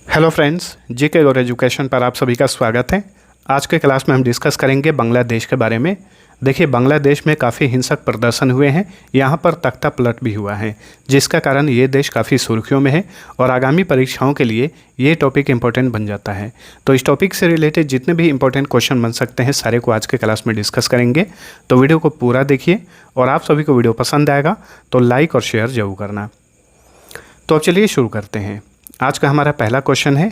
Hello friends, GK गौर education पर आप सभी का स्वागत है। आज के क्लास में हम डिस्कस करेंगे बांग्लादेश के बारे में। देखिए, बांग्लादेश में काफ़ी हिंसक प्रदर्शन हुए हैं। यहाँ पर तख्ता पलट भी हुआ है, जिसका कारण ये देश काफ़ी सुर्खियों में है और आगामी परीक्षाओं के लिए ये टॉपिक इंपॉर्टेंट बन जाता है। तो इस टॉपिक से रिलेटेड जितने भी इंपॉर्टेंट क्वेश्चन बन सकते हैं सारे को आज के क्लास में डिस्कस करेंगे। तो वीडियो को पूरा देखिए और आप सभी को वीडियो पसंद आएगा तो लाइक और शेयर जरूर करना। तो अब चलिए शुरू करते हैं। आज का हमारा पहला क्वेश्चन है,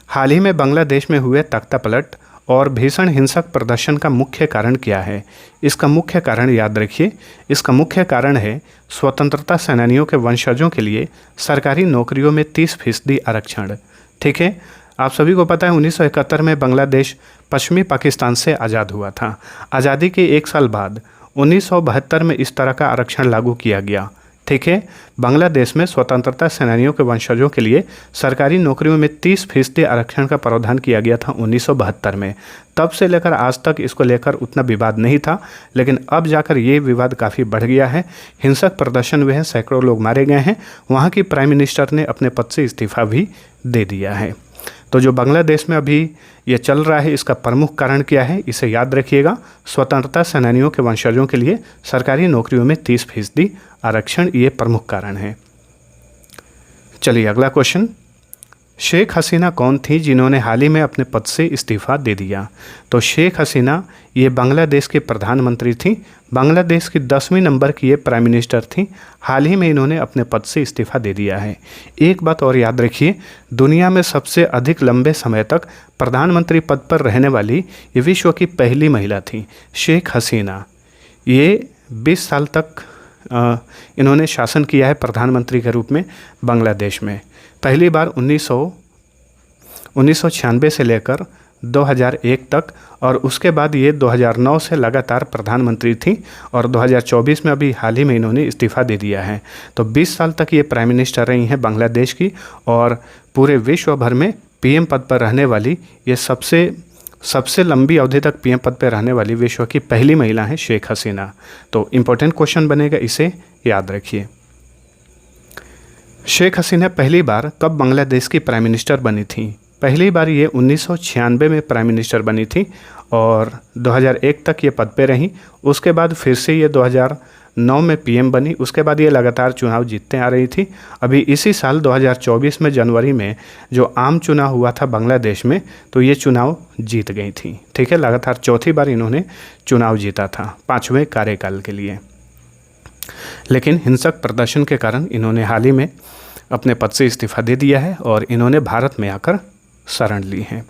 हाल ही में बांग्लादेश में हुए तख्ता पलट और भीषण हिंसक प्रदर्शन का मुख्य कारण क्या है? इसका मुख्य कारण याद रखिए, इसका मुख्य कारण है स्वतंत्रता सेनानियों के वंशजों के लिए सरकारी नौकरियों में 30% आरक्षण। ठीक है, आप सभी को पता है 1971 में बांग्लादेश पश्चिमी पाकिस्तान से आज़ाद हुआ था। आज़ादी के एक साल बाद 1972 में इस तरह का आरक्षण लागू किया गया। ठीक है, बांग्लादेश में स्वतंत्रता सेनानियों के वंशजों के लिए सरकारी नौकरियों में 30% आरक्षण का प्रावधान किया गया था 1972 में। तब से लेकर आज तक इसको लेकर उतना विवाद नहीं था, लेकिन अब जाकर ये विवाद काफ़ी बढ़ गया है। हिंसक प्रदर्शन हुए हैं, सैकड़ों लोग मारे गए हैं। वहाँ की प्राइम मिनिस्टर ने अपने पद से इस्तीफा भी दे दिया है। तो जो बांग्लादेश में अभी ये चल रहा है, इसका प्रमुख कारण क्या है, इसे याद रखिएगा। स्वतंत्रता सेनानियों के वंशजों के लिए सरकारी नौकरियों में 30% आरक्षण, ये प्रमुख कारण है। चलिए अगला क्वेश्चन, शेख हसीना कौन थी जिन्होंने हाल ही में अपने पद से इस्तीफा दे दिया? तो शेख हसीना ये बांग्लादेश के प्रधानमंत्री थी। बांग्लादेश की 10वीं नंबर की ये प्राइम मिनिस्टर थी। हाल ही में इन्होंने अपने पद से इस्तीफा दे दिया है। एक बात और याद रखिए, दुनिया में सबसे अधिक लंबे समय तक प्रधानमंत्री पद पर रहने वाली ये विश्व की पहली महिला थी, शेख हसीना। ये 20 साल तक इन्होंने शासन किया है प्रधानमंत्री के रूप में बांग्लादेश में। पहली बार 1996 से लेकर 2001 तक, और उसके बाद ये 2009 से लगातार प्रधानमंत्री थी और 2024 में अभी हाल ही में इन्होंने इस्तीफा दे दिया है। तो 20 साल तक ये प्राइम मिनिस्टर रही हैं बांग्लादेश की, और पूरे विश्व भर में पीएम पद पर रहने वाली ये सबसे लंबी अवधि तक पीएम पद पर रहने वाली विश्व की पहली महिला है शेख हसीना। तो इम्पोर्टेंट क्वेश्चन बनेगा, इसे याद रखिए। शेख हसीना पहली बार कब बांग्लादेश की प्राइम मिनिस्टर बनी थी? पहली बार ये 1996 में प्राइम मिनिस्टर बनी थी और 2001 तक ये पद पे रहीं। उसके बाद फिर से ये 2009 में पीएम बनी। उसके बाद ये लगातार चुनाव जीतते आ रही थी। अभी इसी साल 2024 में जनवरी में जो आम चुनाव हुआ था बांग्लादेश में, तो ये चुनाव जीत गई थी। ठीक है, लगातार चौथी बार इन्होंने चुनाव जीता था 5वें कार्यकाल के लिए। लेकिन हिंसक प्रदर्शन के कारण इन्होंने हाल ही में अपने पद से इस्तीफा दे दिया है और इन्होंने भारत में आकर शरण ली है।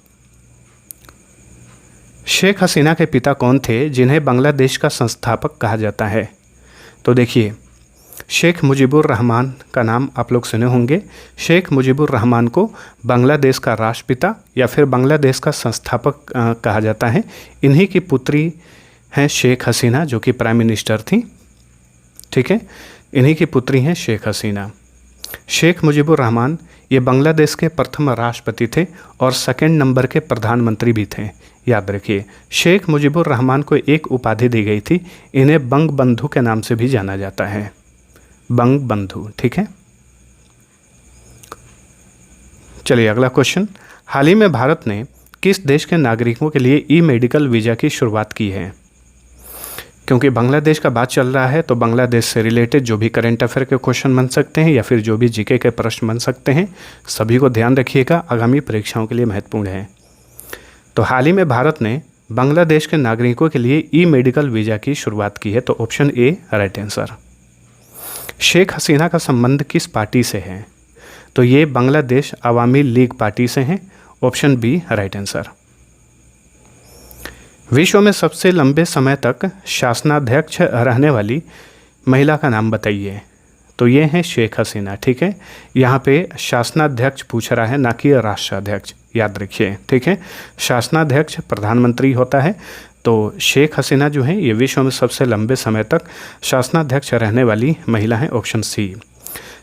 शेख हसीना के पिता कौन थे जिन्हें बांग्लादेश का संस्थापक कहा जाता है? तो देखिए, शेख मुजीबुर रहमान का नाम आप लोग सुने होंगे। शेख मुजीबुर रहमान को बांग्लादेश का राष्ट्रपिता या फिर बांग्लादेश का संस्थापक कहा जाता है। इन्हीं की पुत्री हैं शेख हसीना, जो कि प्राइम मिनिस्टर थी। ठीक है, इन्हीं की पुत्री हैं शेख हसीना। शेख मुजीबुर रहमान ये बांग्लादेश के प्रथम राष्ट्रपति थे और सेकंड नंबर के प्रधानमंत्री भी थे। याद रखिए, शेख मुजीबुर रहमान को एक उपाधि दी गई थी। इन्हें बंग बंधु के नाम से भी जाना जाता है, बंग बंधु। ठीक है, चलिए अगला क्वेश्चन, हाल ही में भारत ने किस देश के नागरिकों के लिए ई मेडिकल वीज़ा की शुरुआत की है? क्योंकि बांग्लादेश का बात चल रहा है, तो बांग्लादेश से रिलेटेड जो भी करंट अफेयर के क्वेश्चन बन सकते हैं या फिर जो भी जीके के प्रश्न बन सकते हैं, सभी को ध्यान रखिएगा, आगामी परीक्षाओं के लिए महत्वपूर्ण है। तो हाल ही में भारत ने बांग्लादेश के नागरिकों के लिए ई मेडिकल वीज़ा की शुरुआत की है। तो option A right answer. Sheikh Hasina का संबंध किस पार्टी से है? तो ये बांग्लादेश अवामी लीग पार्टी से हैं। Option B right answer. विश्व में सबसे लंबे समय तक शासनाध्यक्ष रहने वाली महिला का नाम बताइए। तो ये हैं शेख हसीना। ठीक है, यहाँ पे शासनाध्यक्ष पूछ रहा है, ना कि राष्ट्राध्यक्ष। याद रखिए, ठीक है, शासनाध्यक्ष प्रधानमंत्री होता है। तो शेख हसीना जो है ये विश्व में सबसे लंबे समय तक शासनाध्यक्ष रहने वाली महिला है। Option C.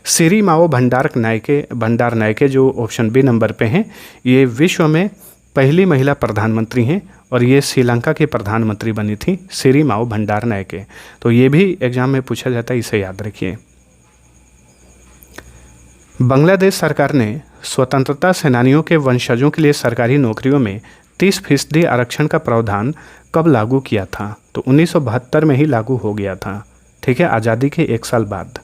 सिरिमाओ भंडार नायके जो ऑप्शन बी नंबर पे हैं, ये विश्व में पहली महिला प्रधानमंत्री हैं और ये श्रीलंका की प्रधानमंत्री बनी थी, सिरिमाओ भंडार नायके। तो ये भी एग्जाम में पूछा जाता है, इसे याद रखिए। बांग्लादेश सरकार ने स्वतंत्रता सेनानियों के वंशजों के लिए सरकारी नौकरियों में 30% आरक्षण का प्रावधान कब लागू किया था? तो 1972 में ही लागू हो गया था, ठीक है, आज़ादी के 1 साल बाद।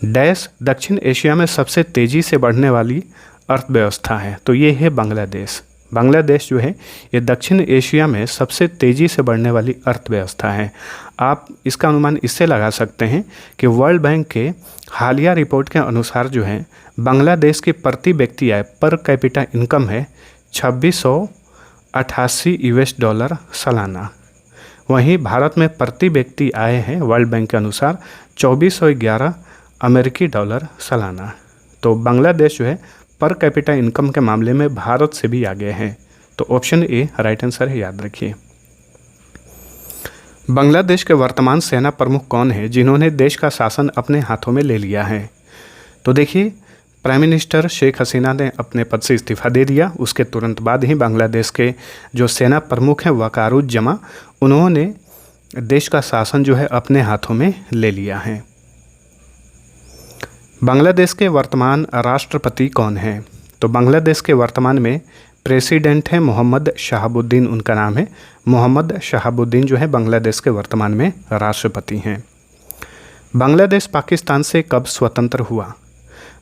डैश दक्षिण एशिया में सबसे तेज़ी से बढ़ने वाली अर्थव्यवस्था है? तो ये है बांग्लादेश। बांग्लादेश जो है ये दक्षिण एशिया में सबसे तेज़ी से बढ़ने वाली अर्थव्यवस्था है। आप इसका अनुमान इससे लगा सकते हैं कि वर्ल्ड बैंक के हालिया रिपोर्ट के अनुसार जो है बांग्लादेश की प्रति व्यक्ति आय पर कैपिटा इनकम है 2688 US डॉलर सालाना। वहीं भारत में प्रति व्यक्ति आय है वर्ल्ड बैंक के अनुसार 2411 अमेरिकी डॉलर सालाना। तो बांग्लादेश जो है पर कैपिटा इनकम के मामले में भारत से भी आगे हैं। तो ऑप्शन ए राइट आंसर है, याद रखिए। बांग्लादेश के वर्तमान सेना प्रमुख कौन है जिन्होंने देश का शासन अपने हाथों में ले लिया है? तो देखिए, प्राइम मिनिस्टर शेख हसीना ने अपने पद से इस्तीफा दे दिया। उसके तुरंत बाद ही बांग्लादेश के जो सेना प्रमुख हैं वकारुज्जमा, उन्होंने देश का शासन जो है अपने हाथों में ले लिया है। बांग्लादेश के वर्तमान राष्ट्रपति कौन है? तो बांग्लादेश के वर्तमान में प्रेसिडेंट हैं मोहम्मद शहाबुद्दीन, उनका नाम है। मोहम्मद शहाबुद्दीन जो है बांग्लादेश के वर्तमान में राष्ट्रपति हैं। बांग्लादेश पाकिस्तान से कब स्वतंत्र हुआ?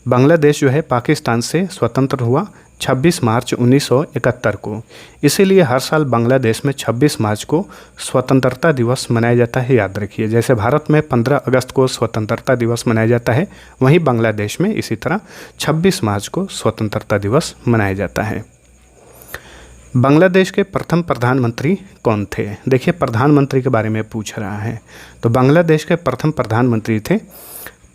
बांग्लादेश जो है पाकिस्तान से स्वतंत्र हुआ 26 मार्च 1971 को। इसीलिए हर साल बांग्लादेश में 26 मार्च को स्वतंत्रता दिवस मनाया जाता है, याद रखिए। जैसे भारत में 15 अगस्त को स्वतंत्रता दिवस मनाया जाता है, वहीं बांग्लादेश में इसी तरह 26 मार्च को स्वतंत्रता दिवस मनाया जाता है। बांग्लादेश के प्रथम प्रधानमंत्री कौन थे? देखिए, प्रधानमंत्री के बारे में पूछ रहा है। तो बांग्लादेश के प्रथम प्रधानमंत्री थे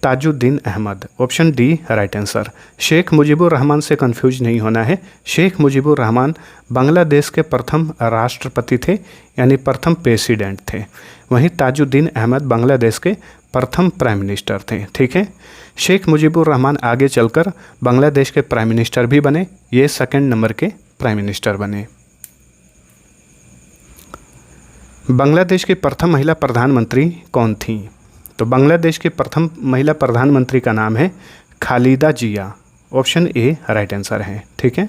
Tajuddin Ahmad. Option D right answer. Sheikh Mujibur Rahman से कंफ्यूज नहीं होना है। शेख मुजीबुर रहमान बांग्लादेश के प्रथम राष्ट्रपति थे, यानी प्रथम प्रेसिडेंट थे। वहीं ताजुद्दीन अहमद बांग्लादेश के प्रथम प्राइम मिनिस्टर थे, ठीक है। शेख मुजीबुर रहमान आगे चलकर बांग्लादेश के प्राइम मिनिस्टर भी बने। ये 2nd नंबर के प्राइम मिनिस्टर बने। बांग्लादेश की प्रथम महिला प्रधानमंत्री कौन थी? तो बांग्लादेश की प्रथम महिला प्रधानमंत्री का नाम है खालिदा जिया। ऑप्शन ए राइट आंसर है, ठीक है।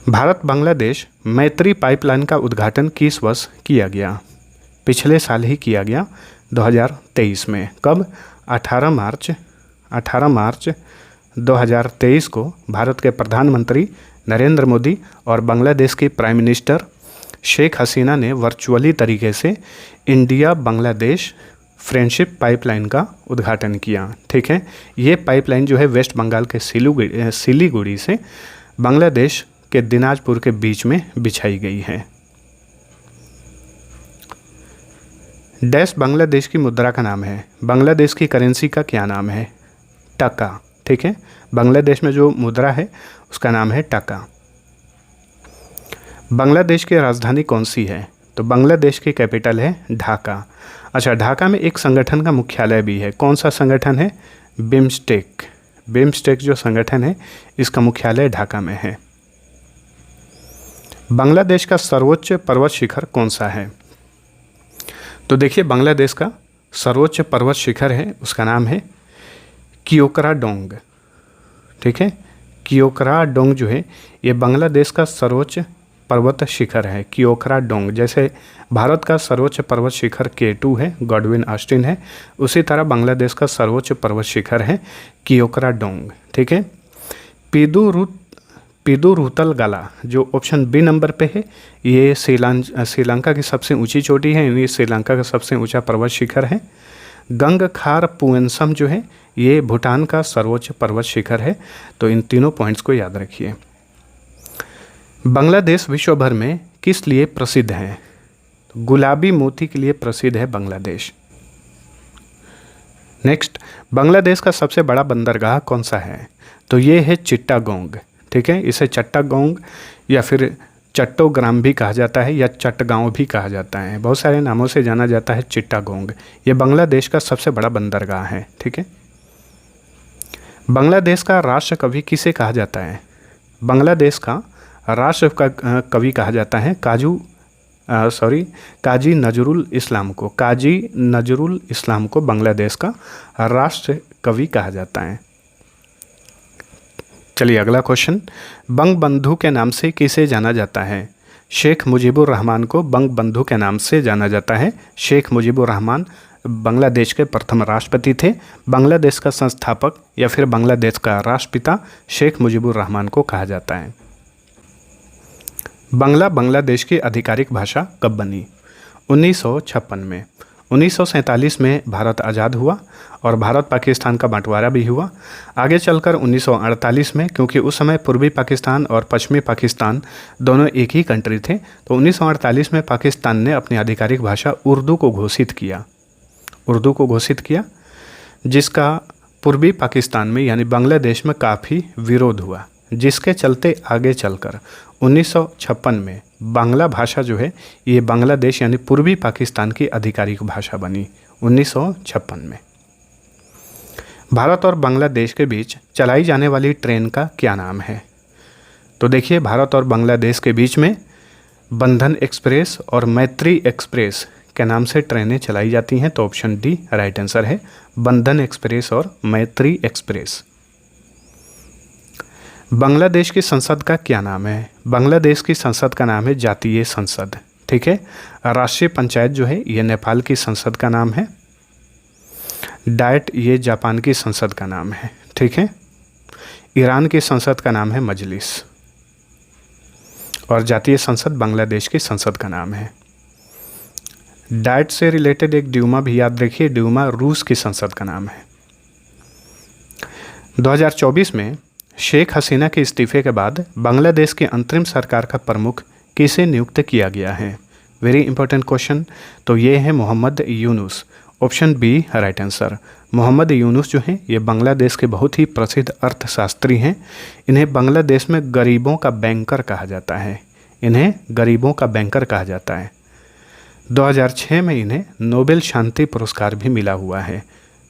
भारत बांग्लादेश मैत्री पाइपलाइन का उद्घाटन किस वर्ष किया गया? पिछले साल ही किया गया, 2023 में। कब? 18 मार्च 2023 को भारत के प्रधानमंत्री नरेंद्र मोदी और बांग्लादेश की प्राइम मिनिस्टर शेख हसीना ने वर्चुअली तरीके से इंडिया बांग्लादेश फ्रेंडशिप पाइपलाइन का उद्घाटन किया, ठीक है। ये पाइपलाइन जो है वेस्ट बंगाल के सिलीगुड़ी से बांग्लादेश के दिनाजपुर के बीच में बिछाई गई है। डैश बांग्लादेश की मुद्रा का नाम है। बांग्लादेश की करेंसी का क्या नाम है? टका, ठीक है। बांग्लादेश में जो मुद्रा है उसका नाम है टका। बांग्लादेश की राजधानी कौन सी है? तो बांग्लादेश की कैपिटल है ढाका। अच्छा, ढाका में एक संगठन का मुख्यालय भी है। कौन सा संगठन है? बिम्स्टेक। बिम्स्टेक जो संगठन है इसका मुख्यालय ढाका में है। बांग्लादेश का सर्वोच्च पर्वत शिखर कौन सा है? तो देखिए, बांग्लादेश का सर्वोच्च पर्वत शिखर है, उसका नाम है कियोक्राडोंग, ठीक है। कियोक्राडोंग जो है ये बांग्लादेश का सर्वोच्च पर्वत शिखर है, कियोक्राडोंग। जैसे भारत का सर्वोच्च पर्वत शिखर K2 है, गॉडविन ऑस्टिन है, उसी तरह बांग्लादेश का सर्वोच्च पर्वत शिखर है कियोक्राडोंग, ठीक है। पिदुरुतल गला जो ऑप्शन बी नंबर पे है, ये श्रीलंका की सबसे ऊंची चोटी है, यानी श्रीलंका का सबसे ऊंचा पर्वत शिखर है। गंगखार पुएंसम जो है ये भूटान का सर्वोच्च पर्वत शिखर है। तो इन तीनों पॉइंट्स को याद रखिए। बांग्लादेश विश्व भर में किस लिए प्रसिद्ध है? तो गुलाबी मोती के लिए प्रसिद्ध है बांग्लादेश। नेक्स्ट, बांग्लादेश का सबसे बड़ा बंदरगाह कौन सा है? तो ये है चिट्टागोंग, ठीक है। इसे चट्टागोंग या फिर चट्टोग्राम भी कहा जाता है या चट्टगांव भी कहा जाता है, बहुत सारे नामों से जाना जाता है चिट्टागोंग। ये बांग्लादेश का सबसे बड़ा बंदरगाह है, ठीक है। बांग्लादेश का राष्ट्र कवि किसे कहा जाता है? बांग्लादेश का राष्ट्र का कवि कहा जाता है काजू काजी नजरुल इस्लाम को, काजी नजरुल इस्लाम को बांग्लादेश का राष्ट्र कवि कहा जाता है। चलिए अगला क्वेश्चन, बंग बंधु के नाम से किसे जाना जाता है? शेख मुजीबुर रहमान को बंग बंधु के नाम से जाना जाता है। शेख मुजीबुर रहमान बांग्लादेश के प्रथम राष्ट्रपति थे। बांग्लादेश का संस्थापक या फिर बांग्लादेश का राष्ट्रपिता शेख मुजीबुर रहमान को कहा जाता है। बांग्ला बांग्लादेश की आधिकारिक भाषा कब बनी? 1956 में। 1947 में भारत आज़ाद हुआ और भारत पाकिस्तान का बंटवारा भी हुआ। आगे चलकर 1948 में, क्योंकि उस समय पूर्वी पाकिस्तान और पश्चिमी पाकिस्तान दोनों एक ही कंट्री थे, तो 1948 में पाकिस्तान ने अपनी आधिकारिक भाषा उर्दू को घोषित किया, जिसका पूर्वी पाकिस्तान में यानी बांग्लादेश में काफ़ी विरोध हुआ, जिसके चलते आगे चलकर 1956 में बांग्ला भाषा जो है ये बांग्लादेश यानी पूर्वी पाकिस्तान की आधिकारिक भाषा बनी 1956 में। भारत और बांग्लादेश के बीच चलाई जाने वाली ट्रेन का क्या नाम है? तो देखिए, भारत और बांग्लादेश के बीच में बंधन एक्सप्रेस और मैत्री एक्सप्रेस के नाम से ट्रेनें चलाई जाती हैं, तो ऑप्शन डी राइट आंसर है, बंधन एक्सप्रेस और मैत्री एक्सप्रेस। बांग्लादेश की संसद का क्या नाम है? बांग्लादेश की संसद का नाम है जातीय संसद। ठीक है। राष्ट्रीय पंचायत जो है ये नेपाल की संसद का नाम है। डाइट ये जापान की संसद का नाम है। ठीक है। ईरान की संसद का नाम है मजलिस और जातीय संसद बांग्लादेश की संसद का नाम है। डाइट से रिलेटेड एक ड्यूमा भी याद रखिए, ड्यूमा रूस की संसद का नाम है। 2024 में शेख हसीना के इस्तीफे के बाद बांग्लादेश की अंतरिम सरकार का प्रमुख किसे नियुक्त किया गया है? Very important question. तो ये है Mohammad Yunus, option B right answer. Mohammad Yunus जो हैं ये बांग्लादेश के बहुत ही प्रसिद्ध अर्थशास्त्री हैं। इन्हें बांग्लादेश में गरीबों का बैंकर कहा जाता है। 2006 में इन्हें नोबेल शांति पुरस्कार भी मिला हुआ है।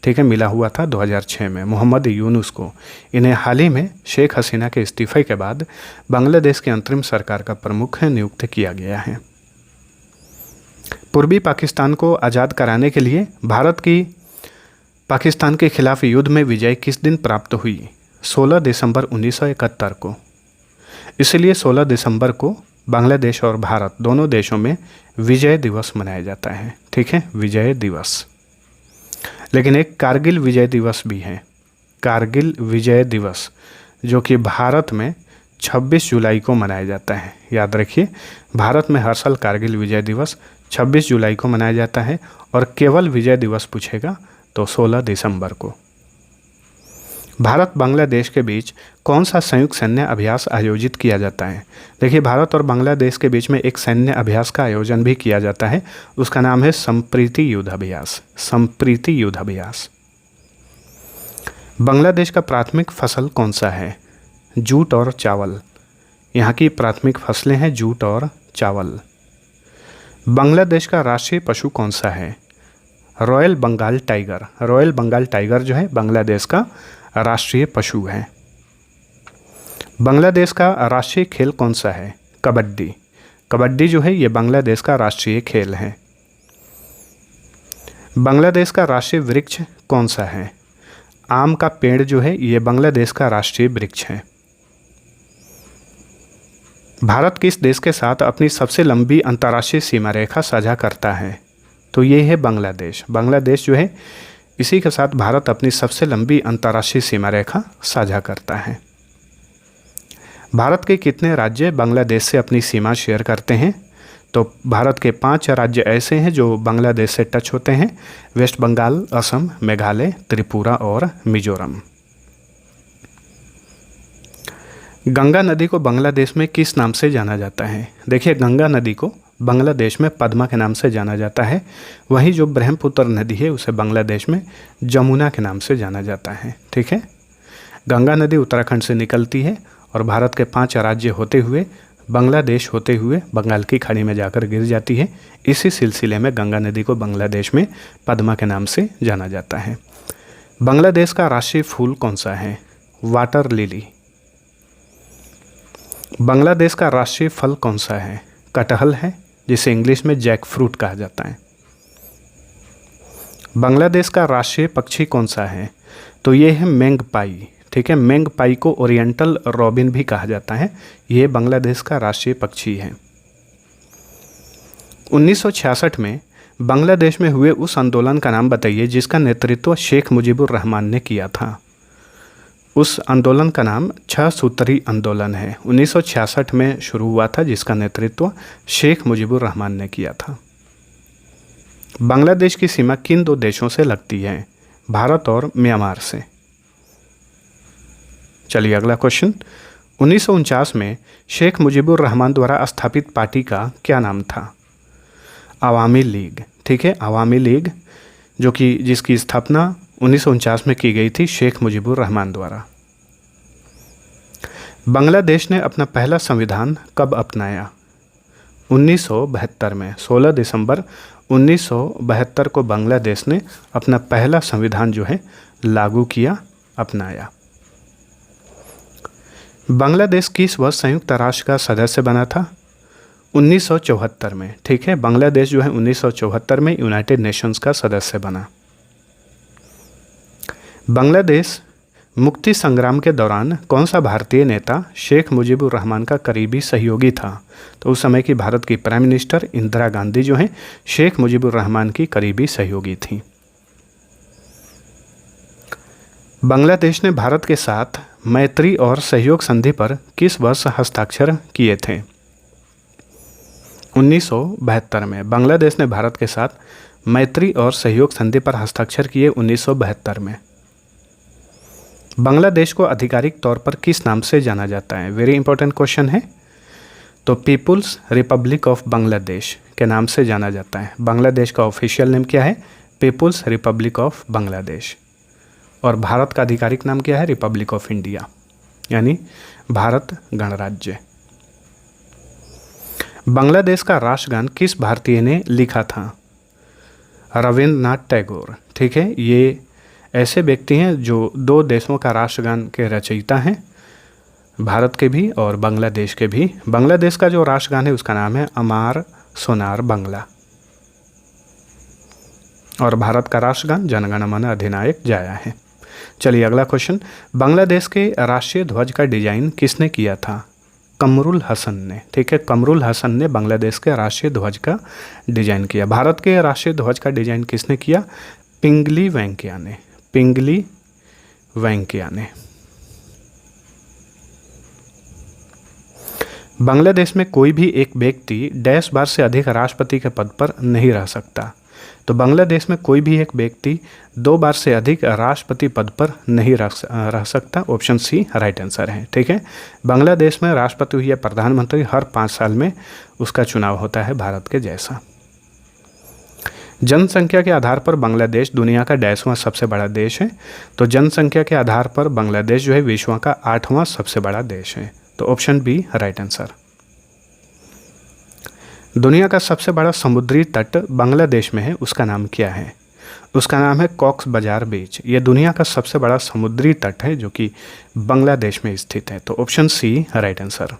ठीक है, मिला हुआ था 2006 में मोहम्मद यूनुस को। इन्हें हाल ही में शेख हसीना के इस्तीफे के बाद बांग्लादेश की अंतरिम सरकार का प्रमुख नियुक्त किया गया है। पूर्वी पाकिस्तान को आज़ाद कराने के लिए भारत की पाकिस्तान के खिलाफ युद्ध में विजय किस दिन प्राप्त हुई? 16 दिसंबर 1971 को। इसलिए 16 दिसंबर को बांग्लादेश और भारत दोनों देशों में विजय दिवस मनाया जाता है। ठीक है, विजय दिवस। लेकिन एक कारगिल विजय दिवस भी है, कारगिल विजय दिवस, जो कि भारत में 26 जुलाई को मनाया जाता है। याद रखिए, भारत में हर साल कारगिल विजय दिवस 26 जुलाई को मनाया जाता है और केवल विजय दिवस पूछेगा तो 16 दिसंबर को। भारत बांग्लादेश के बीच कौन सा संयुक्त सैन्य अभ्यास आयोजित किया जाता है? देखिए, भारत और बांग्लादेश के बीच में एक सैन्य अभ्यास का आयोजन भी किया जाता है, उसका नाम है संप्रीति युद्ध अभ्यास। संप्रीति युद्ध अभ्यास। बांग्लादेश का प्राथमिक फसल कौन सा है? जूट और चावल। यहाँ की प्राथमिक फसलें हैं जूट और चावल। बांग्लादेश का राष्ट्रीय पशु कौन सा है? Royal Bengal tiger. Royal Bengal tiger जो है बांग्लादेश का राष्ट्रीय पशु है। बांग्लादेश का राष्ट्रीय खेल कौन सा है? कबड्डी। कबड्डी जो है ये बांग्लादेश का राष्ट्रीय खेल है। बांग्लादेश का राष्ट्रीय वृक्ष कौन सा है? आम का पेड़ जो है ये बांग्लादेश का राष्ट्रीय वृक्ष है। भारत किस देश के साथ अपनी सबसे लंबी अंतर्राष्ट्रीय सीमा रेखा साझा करता है? तो ये है बांग्लादेश। बांग्लादेश जो है इसी के साथ भारत अपनी सबसे लंबी अंतर्राष्ट्रीय सीमा रेखा साझा करता है। भारत के कितने राज्य बांग्लादेश से अपनी सीमा शेयर करते हैं? तो भारत के 5 राज्य ऐसे हैं जो बांग्लादेश से टच होते हैं: वेस्ट बंगाल, असम, मेघालय, त्रिपुरा और मिजोरम। गंगा नदी को बांग्लादेश में किस नाम से जाना जाता है? देखिए, गंगा नदी को बांग्लादेश में पद्मा के नाम से जाना जाता है। वहीं जो ब्रह्मपुत्र नदी है उसे बांग्लादेश में जमुना के नाम से जाना जाता है। ठीक है। गंगा नदी उत्तराखंड से निकलती है और भारत के 5 राज्य होते हुए बांग्लादेश होते हुए बंगाल की खाड़ी में जाकर गिर जाती है। इसी सिलसिले में गंगा नदी को बांग्लादेश में पद्मा के नाम से जाना जाता है। बांग्लादेश का राष्ट्रीय फूल कौन सा है? Water lily. बांग्लादेश का राष्ट्रीय फल कौन सा है? कटहल है, जिसे इंग्लिश में जैक फ्रूट कहा जाता है। बांग्लादेश का राष्ट्रीय पक्षी कौन सा है? तो ये है मैंगपाई। ठीक है, मैंगपाई को ओरिएंटल रॉबिन भी कहा जाता है। ये बांग्लादेश का राष्ट्रीय पक्षी है। 1966 में बांग्लादेश में हुए उस आंदोलन का नाम बताइए जिसका नेतृत्व शेख मुजीबुर रहमान ने किया था। उस आंदोलन का नाम 6 सूत्री आंदोलन है। 1966 में शुरू हुआ था, जिसका नेतृत्व शेख मुजीबुर रहमान ने किया था। बांग्लादेश की सीमा किन 2 देशों से लगती है? भारत और म्यांमार से। चलिए अगला क्वेश्चन। 1949 में शेख मुजीबुर रहमान द्वारा स्थापित पार्टी का क्या नाम था? अवामी लीग। ठीक है, अवामी लीग, जो कि जिसकी स्थापना 1949 में की गई थी शेख मुजीबुर रहमान द्वारा। बांग्लादेश ने अपना पहला संविधान कब अपनाया? 1972 में। 16 दिसंबर 1972 को बांग्लादेश ने अपना पहला संविधान जो है लागू किया, अपनाया। बांग्लादेश किस वर्ष संयुक्त राष्ट्र का सदस्य बना था? 1974 में। ठीक है, बांग्लादेश जो है 1974 में यूनाइटेड नेशंस का सदस्य बना। बांग्लादेश मुक्ति संग्राम के दौरान कौन सा भारतीय नेता शेख मुजीबुर रहमान का करीबी सहयोगी था? तो उस समय की भारत की प्राइम मिनिस्टर इंदिरा गांधी जो हैं शेख मुजीबुर रहमान की करीबी सहयोगी थी। बांग्लादेश ने भारत के साथ मैत्री और सहयोग संधि पर किस वर्ष हस्ताक्षर किए थे? 1972 में। बांग्लादेश ने भारत के साथ मैत्री और सहयोग संधि पर हस्ताक्षर किए 1972 में। बांग्लादेश को आधिकारिक तौर पर किस नाम से जाना जाता है? वेरी इंपॉर्टेंट क्वेश्चन है। तो पीपुल्स रिपब्लिक ऑफ बांग्लादेश के नाम से जाना जाता है। बांग्लादेश का ऑफिशियल नेम क्या है? People's republic of Bangladesh. और भारत का आधिकारिक नाम क्या है? रिपब्लिक ऑफ इंडिया, यानी भारत गणराज्य। बांग्लादेश का राष्ट्रगान किस भारतीय ने लिखा था? रविंद्रनाथ टैगोर। ठीक है, ये ऐसे व्यक्ति हैं जो 2 देशों का राष्ट्रगान के रचयिता हैं, भारत के भी और बांग्लादेश के भी। बांग्लादेश का जो राष्ट्रगान है उसका नाम है अमार सोनार बांग्ला, और भारत का राष्ट्रगान जनगण मन अधिनायक जाया है। चलिए अगला क्वेश्चन। बांग्लादेश के राष्ट्रीय ध्वज का डिजाइन किसने किया था? कमरुल हसन ने। ठीक है, कमरुल हसन ने बांग्लादेश के राष्ट्रीय ध्वज का डिजाइन किया। भारत के राष्ट्रीय ध्वज का डिजाइन किसने किया? पिंगली वेंकैया ने। पिंगली वेंकैया ने। बांग्लादेश में कोई भी एक व्यक्ति डैश बार से अधिक राष्ट्रपति के पद पर नहीं रह सकता। तो बांग्लादेश में कोई भी एक व्यक्ति 2 बार से अधिक राष्ट्रपति पद पर नहीं रह सकता। ऑप्शन सी राइट आंसर है। ठीक है, बांग्लादेश में राष्ट्रपति या प्रधानमंत्री हर 5 साल में उसका चुनाव होता है, भारत के जैसा। जनसंख्या के आधार पर बांग्लादेश दुनिया का 10वां सबसे बड़ा देश है। तो जनसंख्या के आधार पर बांग्लादेश जो है विश्व का 8वां सबसे बड़ा देश है। तो ऑप्शन बी राइट आंसर। दुनिया का सबसे बड़ा समुद्री तट बांग्लादेश में है, उसका नाम क्या है? उसका नाम है कॉक्स बाजार बीच। ये दुनिया का सबसे बड़ा समुद्री तट है जो कि बांग्लादेश में स्थित है। तो ऑप्शन सी राइट आंसर।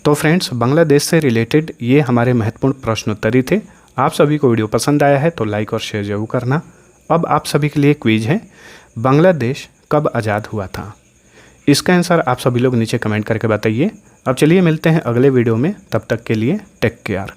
तो फ्रेंड्स, बांग्लादेश से रिलेटेड ये हमारे महत्वपूर्ण प्रश्नोत्तरी थे। आप सभी को वीडियो पसंद आया है तो लाइक और शेयर जरूर करना। अब आप सभी के लिए क्विज है, बांग्लादेश कब आज़ाद हुआ था? इसका आंसर आप सभी लोग नीचे कमेंट करके बताइए। अब चलिए मिलते हैं अगले वीडियो में, तब तक के लिए टेक केयर।